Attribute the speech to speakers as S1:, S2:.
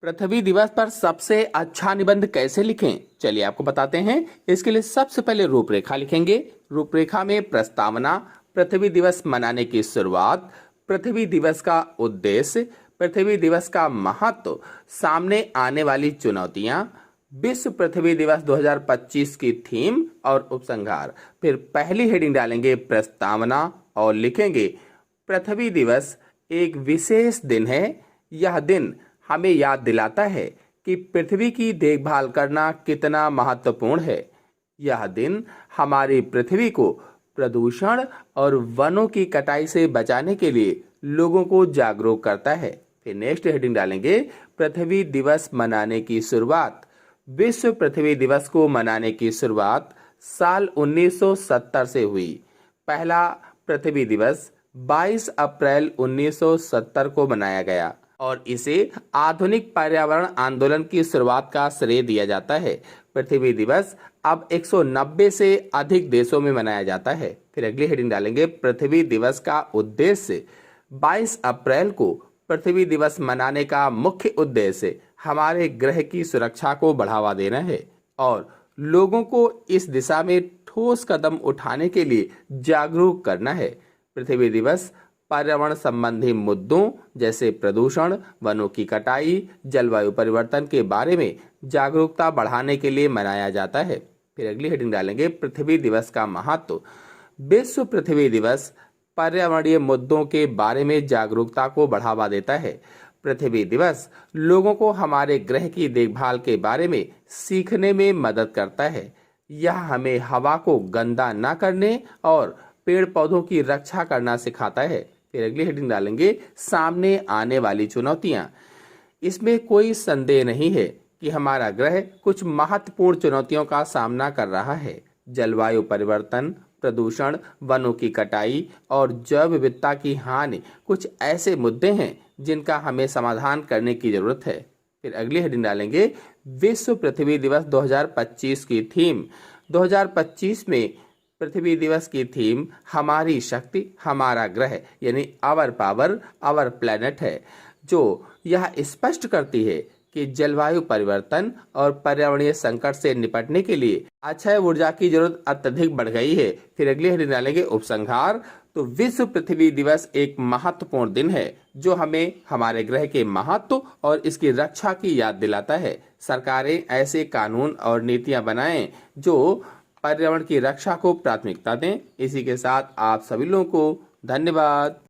S1: पृथ्वी दिवस पर सबसे अच्छा निबंध कैसे लिखें, चलिए आपको बताते हैं। इसके लिए सबसे पहले रूपरेखा लिखेंगे। रूपरेखा में प्रस्तावना, पृथ्वी दिवस मनाने की शुरुआत, पृथ्वी दिवस का उद्देश्य, पृथ्वी दिवस का महत्व, सामने आने वाली चुनौतियां, विश्व पृथ्वी दिवस 2025 की थीम और उपसंहार। फिर पहली हेडिंग डालेंगे प्रस्तावना और लिखेंगे पृथ्वी दिवस एक विशेष दिन है। यह दिन हमें याद दिलाता है कि पृथ्वी की देखभाल करना कितना महत्वपूर्ण है। यह दिन हमारी पृथ्वी को प्रदूषण और वनों की कटाई से बचाने के लिए लोगों को जागरूक करता है। फिर नेक्स्ट हेडिंग डालेंगे पृथ्वी दिवस मनाने की शुरुआत। विश्व पृथ्वी दिवस को मनाने की शुरुआत साल 1970 से हुई। पहला पृथ्वी दिवस 22 अप्रैल 1970 को मनाया गया और इसे आधुनिक पर्यावरण आंदोलन की शुरुआत का श्रेय दिया जाता है। पृथ्वी दिवस अब 190 से अधिक देशों में मनाया जाता है। फिर अगली हेडिंग डालेंगे पृथ्वी दिवस का उद्देश्य। 22 अप्रैल को पृथ्वी दिवस मनाने का मुख्य उद्देश्य हमारे ग्रह की सुरक्षा को बढ़ावा देना है और लोगों को इस दिशा में ठोस कदम उठाने के लिए जागरूक करना है। पृथ्वी दिवस पर्यावरण संबंधी मुद्दों जैसे प्रदूषण, वनों की कटाई, जलवायु परिवर्तन के बारे में जागरूकता बढ़ाने के लिए मनाया जाता है। फिर अगली हेडिंग डालेंगे पृथ्वी दिवस का महत्व। विश्व पृथ्वी दिवस पर्यावरणीय मुद्दों के बारे में जागरूकता को बढ़ावा देता है। पृथ्वी दिवस लोगों को हमारे ग्रह की देखभाल के बारे में सीखने में मदद करता है। यह हमें हवा को गंदा न करने और पेड़ पौधों की रक्षा करना सिखाता है। फिर अगली हेडिंग डालेंगे सामने आने वाली चुनौतियां। इसमें कोई संदेह नहीं है कि हमारा ग्रह कुछ महत्वपूर्ण चुनौतियों का सामना कर रहा है। जलवायु परिवर्तन, प्रदूषण, वनों की कटाई और जैव विविधता की हानि कुछ ऐसे मुद्दे हैं जिनका हमें समाधान करने की जरूरत है। फिर अगली हेडिंग डालेंगे विश्व पृथ्वी दिवस 2025 की थीम। 2025 में पृथ्वी दिवस की थीम हमारी शक्ति हमारा ग्रह यानी आवर पावर आवर प्लेनेट है, जो यह स्पष्ट करती है कि जलवायु परिवर्तन और पर्यावरणीय संकट से निपटने के लिए अक्षय ऊर्जा की जरूरत अत्यधिक बढ़ गई है। फिर अगली हेडिंग डालेंगे उपसंहार। तो विश्व पृथ्वी दिवस एक महत्वपूर्ण दिन है जो हमें हमारे ग्रह के महत्व और इसकी रक्षा की याद दिलाता है। सरकारें ऐसे कानून और नीतियां बनाएं जो पर्यावरण की रक्षा को प्राथमिकता दें। इसी के साथ आप सभी लोगों को धन्यवाद।